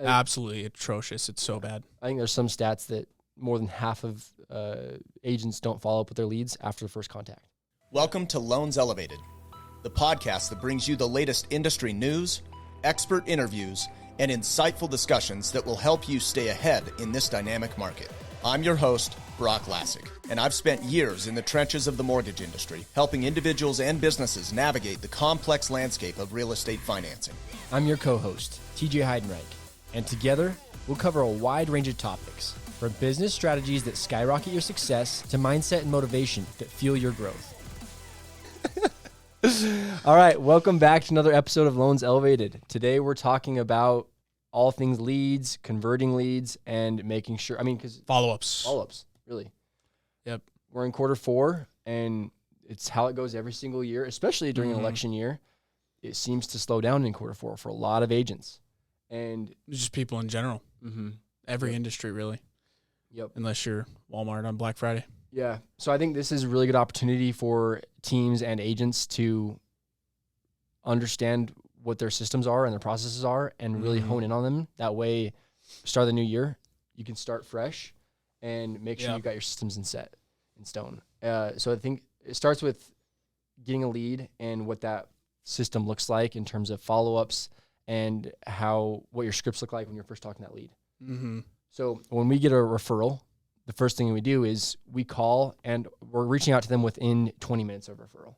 Absolutely atrocious. It's so bad. I think there's some stats that more than half of agents don't follow up with their leads after the first contact. Welcome to Loans Elevated, the podcast that brings you the latest industry news, expert interviews, and insightful discussions that will help you stay ahead in this dynamic market. I'm your host, Broch Lassig, and I've spent years in the trenches of the mortgage industry, helping individuals and businesses navigate the complex landscape of real estate financing. I'm your co-host, TJ Heidenreich, and together we'll cover a wide range of topics, from business strategies that skyrocket your success to mindset and motivation that fuel your growth. All right, welcome back to another episode of Loans Elevated. Today we're talking about all things leads, converting leads, and making sure, because follow-ups, really. Yep. We're in quarter 4, and it's how it goes every single year, especially during an election year. It seems to slow down in quarter 4 for a lot of agents. And just people in general. Every industry, really. Yep. Unless you're Walmart on Black Friday. Yeah. So I think this is a really good opportunity for teams and agents to understand what their systems are and their processes are and really hone in on them. That way, start of the new year, you can start fresh and make sure you've got your systems in stone. So I think it starts with getting a lead and what that system looks like in terms of follow-ups and what your scripts look like when you're first talking that lead. So when we get a referral, the first thing we do is we call and we're reaching out to them within 20 minutes of referral.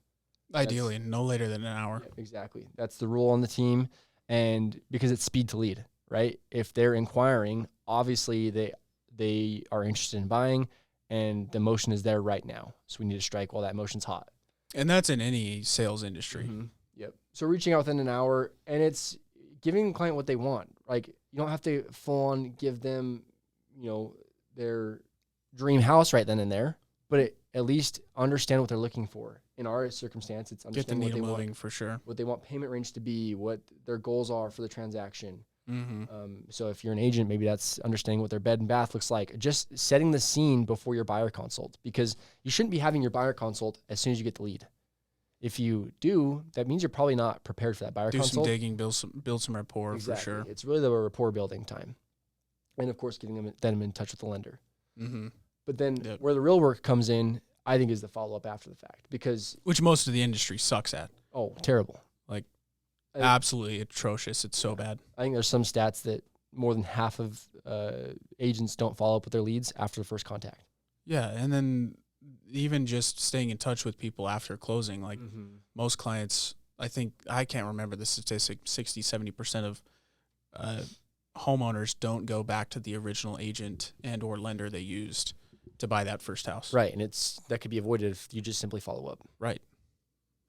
Ideally, no later than an hour. Yeah, exactly. That's the rule on the team. And because it's speed to lead, right? If they're inquiring, obviously they are interested in buying and the motion is there right now. So we need to strike while that motion's hot. And that's in any sales industry. Yep. So reaching out within an hour, and it's giving the client what they want. Like, you don't have to full on give them, their dream house right then and there, but at least understand what they're looking for. In our circumstance, it's understanding what they want, for sure. What they want payment range to be, what their goals are for the transaction. So if you're an agent, maybe that's understanding what their bed and bath looks like. Just setting the scene before your buyer consult, because you shouldn't be having your buyer consult as soon as you get the lead. If you do, that means you're probably not prepared for that buyer consult. Do some digging, build some rapport, for sure. It's really the rapport building time. And of course, getting them in touch with the lender. But then where the real work comes in, I think, is the follow-up after the fact, which most of the industry sucks at. Oh, terrible. Like, absolutely atrocious. It's so bad. I think there's some stats that more than half of agents don't follow up with their leads after the first contact. Yeah, and then even just staying in touch with people after closing, like most clients, I can't remember the statistic, 60, 70% of homeowners don't go back to the original agent and or lender they used to buy that first house. Right, and that could be avoided if you just simply follow up. Right.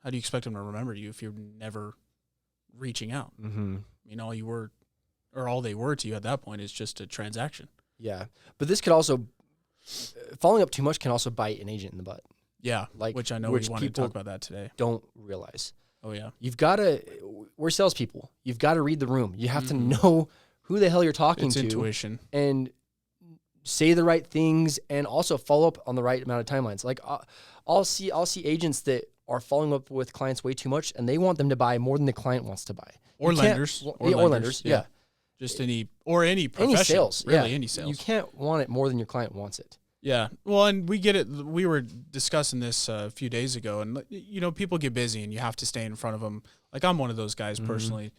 How do you expect them to remember you if you're never reaching out? All they were to you at that point is just a transaction. Yeah, but this could also, following up too much can also bite an agent in the butt. Yeah, which I know we wanted to talk about that today. Don't realize. Oh, yeah. We're salespeople. You've got to read the room. You have to know who the hell you're talking to. It's intuition. And say the right things and also follow up on the right amount of timelines. Like I'll see agents that are following up with clients way too much and they want them to buy more than the client wants to buy. Or lenders. Yeah. Just any profession. Any sales. Really, any sales. You can't want it more than your client wants it. Yeah. Well, and we get it. We were discussing this a few days ago, and, people get busy and you have to stay in front of them. Like, I'm one of those guys personally,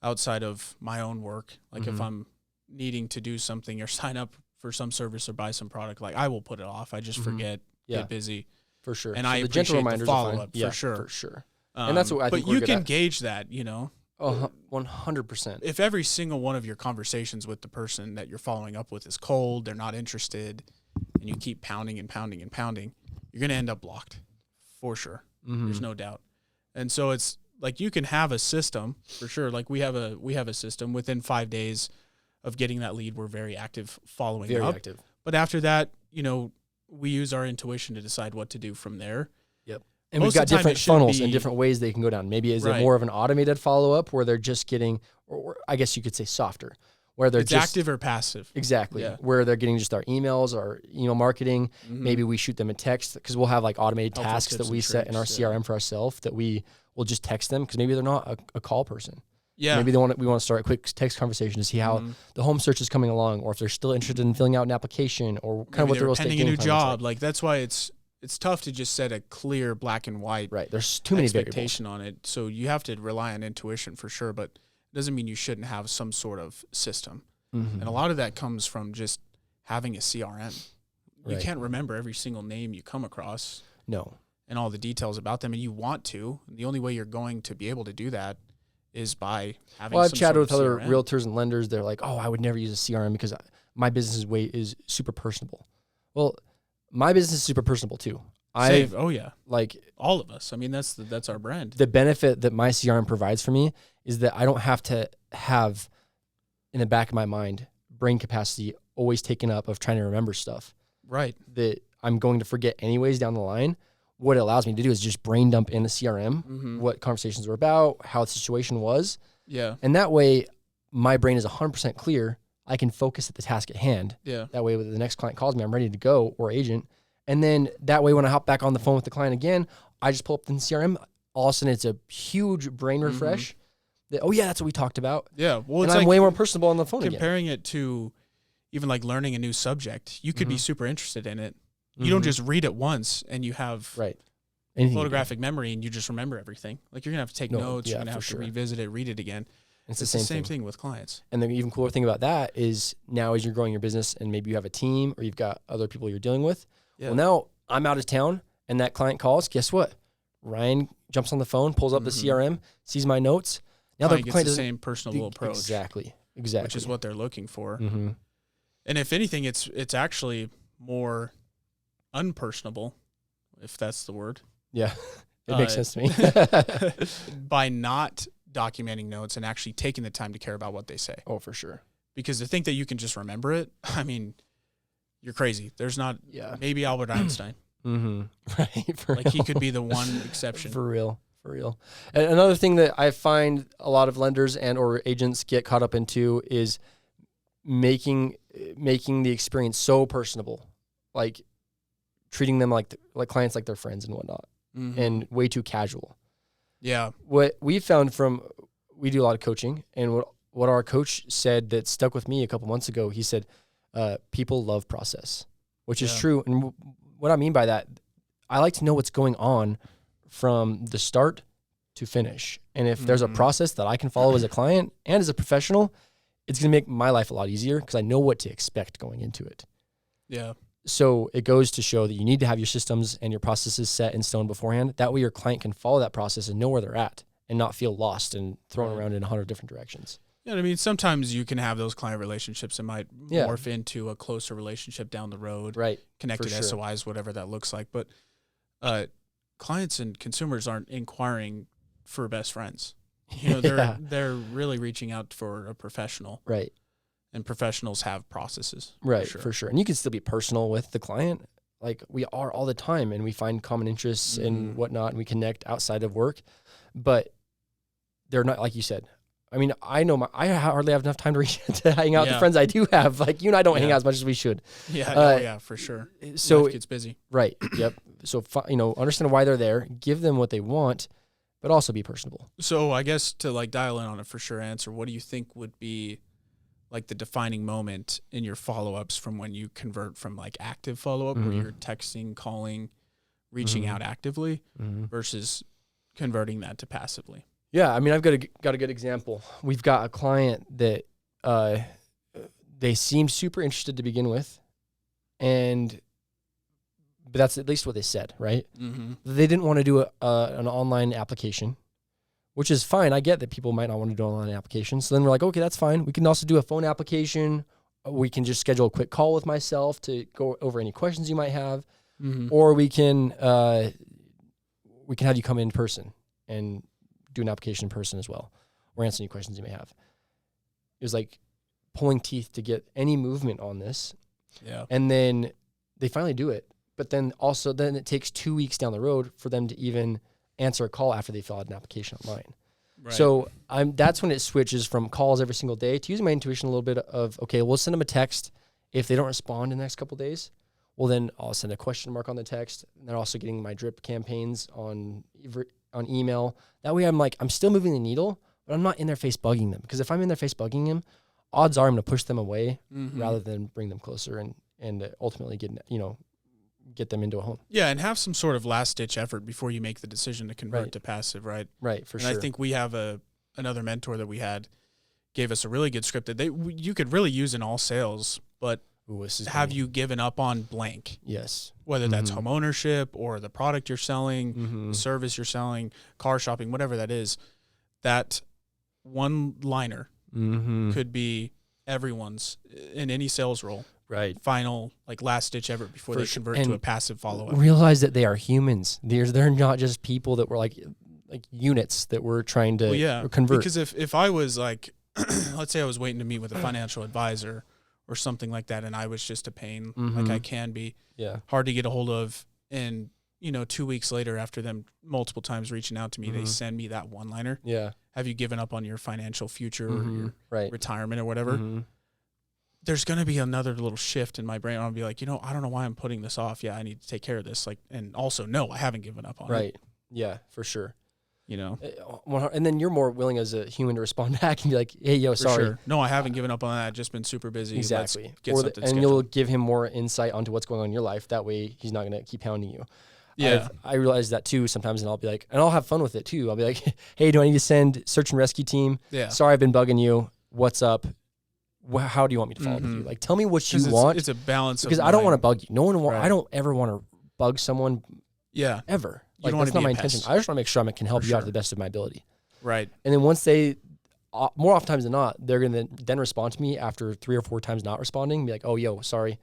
outside of my own work. Like, if I'm needing to do something or sign up for some service or buy some product, like, I will put it off. I just forget, get busy. For sure. And so I appreciate the follow-up, for sure. For sure. And that's what I think but you can gauge that, 100%. If every single one of your conversations with the person that you're following up with is cold, they're not interested, and you keep pounding and pounding and pounding, you're going to end up blocked, for sure. There's no doubt. And so it's like you can have a system, for sure. Like we have a system within 5 days of getting that lead. We're very active following up. Very active. But after that, we use our intuition to decide what to do from there. Yep. And we've got different funnels and different ways they can go down. Maybe is it more of an automated follow-up where they're just getting, or I guess you could say softer, where they're just active or passive. Exactly. Yeah. Where they're getting just our emails or email marketing. Maybe we shoot them a text because we'll have like automated tasks that we set in our CRM for ourselves that we will just text them because maybe they're not a call person. Yeah. Maybe we want to start a quick text conversation to see how the home search is coming along, or if they're still interested in filling out an application, or kind of what the real estate pending a new game plan job. looks Like that's why it's tough to just set a clear black and white right. There's too many expectation on it. So you have to rely on intuition for sure, but it doesn't mean you shouldn't have some sort of system. And a lot of that comes from just having a CRM. You can't remember every single name you come across. No. And all the details about them, and you want to. The only way you're going to be able to do that is by having Well, I've some chatted with sort of other CRM. realtors and lenders. They're like, oh, I would never use a CRM because my business is super personable. Well, my business is super personable too. Oh yeah, like all of us. I mean, that's our brand. The benefit that my CRM provides for me is that I don't have to have in the back of my mind brain capacity always taken up of trying to remember stuff. Right. That I'm going to forget anyways down the line. What it allows me to do is just brain dump in the CRM what conversations were about, how the situation was. Yeah. And that way, my brain is 100% clear. I can focus at the task at hand. Yeah. That way, when the next client calls me, I'm ready to go, or agent. And then that way, when I hop back on the phone with the client again, I just pull up the CRM. All of a sudden, it's a huge brain refresh. That, oh, yeah, that's what we talked about. Yeah. Well, and it's I'm like way more personable on the phone comparing it to even like learning a new subject. You could be super interested in it. You don't just read it once and you have photographic memory and you just remember everything. Like you're going to have to take notes. You're going to have to revisit it, read it again. It's the same thing with clients. And the even cooler thing about that is now as you're growing your business and maybe you have a team or you've got other people you're dealing with. Yeah. Well, now I'm out of town and that client calls. Guess what? Ryan jumps on the phone, pulls up the CRM, sees my notes. Now the client gets the same personal approach. Exactly. Which is what they're looking for. And if anything, it's actually more unpersonable, if that's the word. Yeah, it makes sense to me. By not documenting notes and actually taking the time to care about what they say. Oh, for sure. Because to think that you can just remember it, I mean, you're crazy. There's not, maybe Albert Einstein. Right. Like he could be the one exception. For real. And another thing that I find a lot of lenders and or agents get caught up into is making the experience so personable, like treating them like clients like their friends and whatnot, and way too casual. Yeah. What we found we do a lot of coaching, and what our coach said that stuck with me a couple months ago, he said, people love process, which is true. And what I mean by that, I like to know what's going on from the start to finish. And if there's a process that I can follow as a client and as a professional, it's going to make my life a lot easier because I know what to expect going into it. Yeah. So it goes to show that you need to have your systems and your processes set in stone beforehand. That way your client can follow that process and know where they're at and not feel lost and thrown around in 100 different directions. Yeah, I mean, sometimes you can have those client relationships that might morph into a closer relationship down the road. Right. Connected SOIs, whatever that looks like. But clients and consumers aren't inquiring for best friends. You know, they're really reaching out for a professional. Right. And professionals have processes. Right, for sure. And you can still be personal with the client. Like we are all the time, and we find common interests and whatnot, and we connect outside of work. But they're not, like you said. I mean, I know I hardly have enough time to hang out with the friends I do have. Like you and I don't hang out as much as we should. Yeah, for sure. So life gets busy. Right. Yep. So understand why they're there, give them what they want, but also be personable. So I guess to like dial in on a for sure answer, what do you think would be like the defining moment in your follow-ups from when you convert from like active follow-up where you're texting, calling, reaching out actively versus converting that to passively? Yeah, I mean, I've got a good example. We've got a client that they seemed super interested to begin with, but that's at least what they said, right? They didn't want to do an online application, which is fine. I get that people might not want to do an online application. So then we're like, okay, that's fine. We can also do a phone application. We can just schedule a quick call with myself to go over any questions you might have, or we can have you come in person and do an application in person as well, or answer any questions you may have. It was like pulling teeth to get any movement on this. Yeah. And then they finally do it. But then it takes 2 weeks down the road for them to even answer a call after they fill out an application online. Right. So that's when it switches from calls every single day to using my intuition a little bit of, okay, we'll send them a text. If they don't respond in the next couple of days, well, then I'll send a question mark on the text. And they're also getting my drip campaigns on email. That way I'm still moving the needle, but but I'm not in their face bugging them, because if I'm in their face bugging them, odds are I'm going to push them away rather than bring them closer and ultimately get them into a home. Yeah, and have some sort of last-ditch effort before you make the decision to convert to passive, right? Right, for sure. And I think we have another mentor that we had gave us a really good script that you could really use in all sales, but have you given up on blank? Yes. Whether that's home ownership or the product you're selling, the service you're selling, car shopping, whatever that is, that one-liner could be everyone's in any sales role. Right. Final, last-ditch effort before they convert to a passive follow-up. Realize that they are humans. They're not just people that were like units that we're trying to convert. Because if I was let's say I was waiting to meet with a financial advisor or something like that, and I was just a pain, like I can be, hard to get a hold of, and 2 weeks later, after them multiple times reaching out to me, they send me that one-liner. Yeah. Have you given up on your financial future or your retirement or whatever? There's going to be another little shift in my brain. I'll be like, I don't know why I'm putting this off. Yeah, I need to take care of this. And also, no, I haven't given up on it. Right. Yeah, for sure. And then you're more willing as a human to respond back and be like, hey, yo, sorry. Sure. No, I haven't given up on that. I've just been super busy. Exactly. Let's get something scheduled. You'll give him more insight onto what's going on in your life. That way he's not going to keep hounding you. Yeah. I realize that too sometimes, and I'll be like, and I'll have fun with it too. I'll be like, hey, do I need to send search and rescue team? Yeah. Sorry, I've been bugging you. What's up? How do you want me to follow up with you? Tell me what you want. It's a balance. Because I don't want to bug you. I don't ever want to bug someone. Yeah. Ever. That's not my intention. I just want to make sure I can help you out to the best of my ability. Right. And then once they, more often times than not, they're going to then respond to me after 3 or 4 times not responding. Be like, oh, yo, sorry.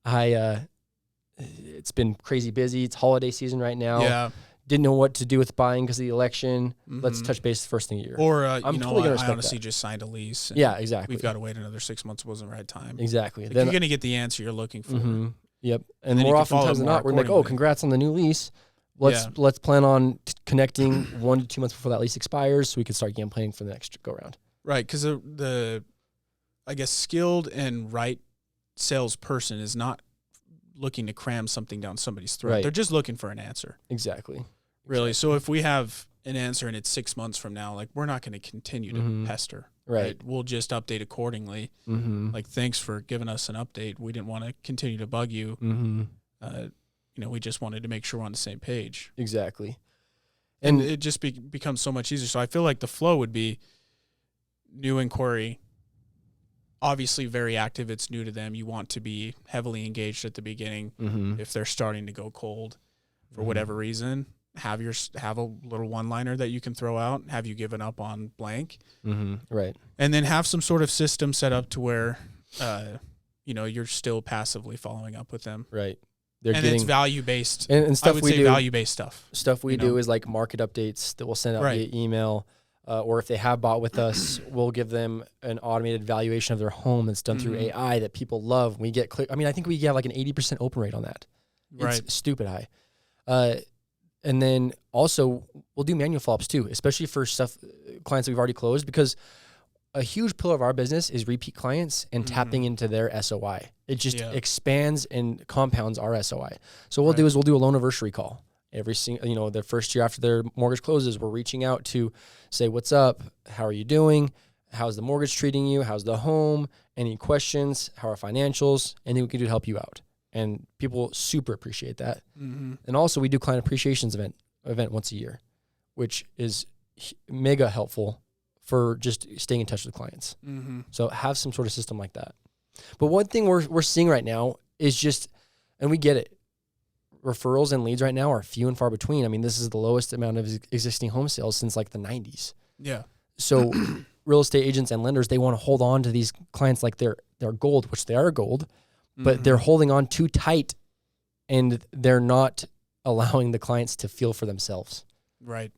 It's been crazy busy. It's holiday season right now. Yeah. Didn't know what to do with buying because of the election. Let's touch base the first thing of the year. Or, I honestly just signed a lease. Yeah, exactly. We've got to wait another 6 months. It wasn't the right time. Exactly. Then you're going to get the answer you're looking for. Yep. And more often times than not, we're like, oh, congrats on the new lease. Let's plan on connecting 1 to 2 months before that lease expires so we can start game planning for the next go round. Right. Because the skilled and right salesperson is not looking to cram something down somebody's throat. Right. They're just looking for an answer. Exactly. Really. So if we have an answer and it's 6 months from now, we're not going to continue to pester. Right. We'll just update accordingly. Thanks for giving us an update. We didn't want to continue to bug you. We just wanted to make sure we're on the same page. Exactly. And it just becomes so much easier. So I feel like the flow would be new inquiry, obviously very active. It's new to them. You want to be heavily engaged at the beginning. If they're starting to go cold for whatever reason, have a little one-liner that you can throw out. Have you given up on blank? Right. And then have some sort of system set up to where, you're still passively following up with them. Right. It's value-based. And stuff I would say value-based stuff. Stuff we do is like market updates that we'll send out via email. Or if they have bought with us, we'll give them an automated valuation of their home that's done through AI that people love. We get I think we have like an 80% open rate on that. It's stupid high. And then also we'll do manual follow-ups too, especially for clients that we've already closed, because a huge pillar of our business is repeat clients and tapping into their SOI. It just expands and compounds our SOI. So what we'll do is we'll do a loan anniversary call. Every single, the first year after their mortgage closes, we're reaching out to say, what's up? How are you doing? How's the mortgage treating you? How's the home? Any questions? How are financials? Anything we can do to help you out. And people super appreciate that. And also we do client appreciations event once a year, which is mega helpful for just staying in touch with clients. So have some sort of system like that. But one thing we're seeing right now is just, and we get it, referrals and leads right now are few and far between. I mean, this is the lowest amount of existing home sales since like the 90s. Yeah. So real estate agents and lenders, they want to hold on to these clients like they're gold, which they are gold, but they're holding on too tight and they're not allowing the clients to feel for themselves. Right.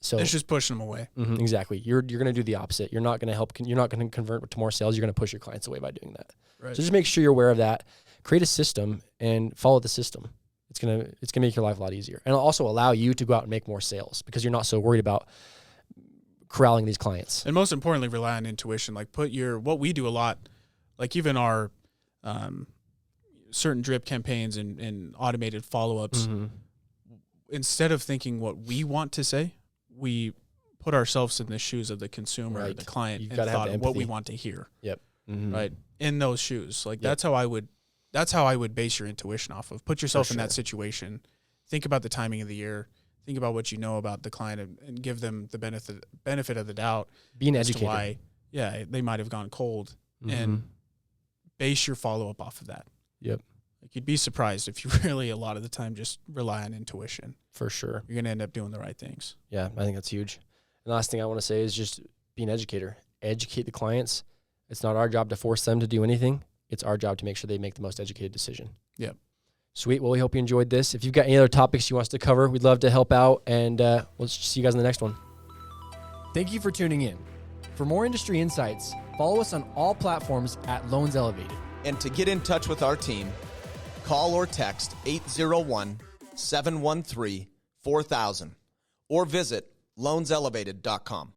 So it's just pushing them away. Exactly. You're going to do the opposite. You're not going to help. You're not going to convert to more sales. You're going to push your clients away by doing that. Right. So just make sure you're aware of that. Create a system and follow the system. It's gonna make your life a lot easier, and it'll also allow you to go out and make more sales because you're not so worried about corralling these clients. And most importantly, rely on intuition. Like what we do a lot, like even our certain drip campaigns and automated follow-ups. Instead of thinking what we want to say, we put ourselves in the shoes of the consumer, or Right. the client, You've and gotta have thought of what we empathy. want to hear. Yep. Right. In those shoes. Like Yep. that's how I would base your intuition off of. Put yourself in that sure. situation. Think about the timing of the year. Think about what you know about the client, and give them the benefit of the doubt. Be an as to educator. why, they might have gone cold, Mhm. and base your follow-up off of that. Yep. Like you'd be surprised if you really, a lot of the time, just rely on intuition. For sure. You're going to end up doing the right things. Yeah, I think that's huge. And the last thing I want to say is just be an educator. Educate the clients. It's not our job to force them to do anything. It's our job to make sure they make the most educated decision. Yep. Sweet. Well, we hope you enjoyed this. If you've got any other topics you want us to cover, we'd love to help out. And we'll see you guys in the next one. Thank you for tuning in. For more industry insights, follow us on all platforms at Loans Elevated. And to get in touch with our team, call or text 801-713-4000 or visit loanselevated.com.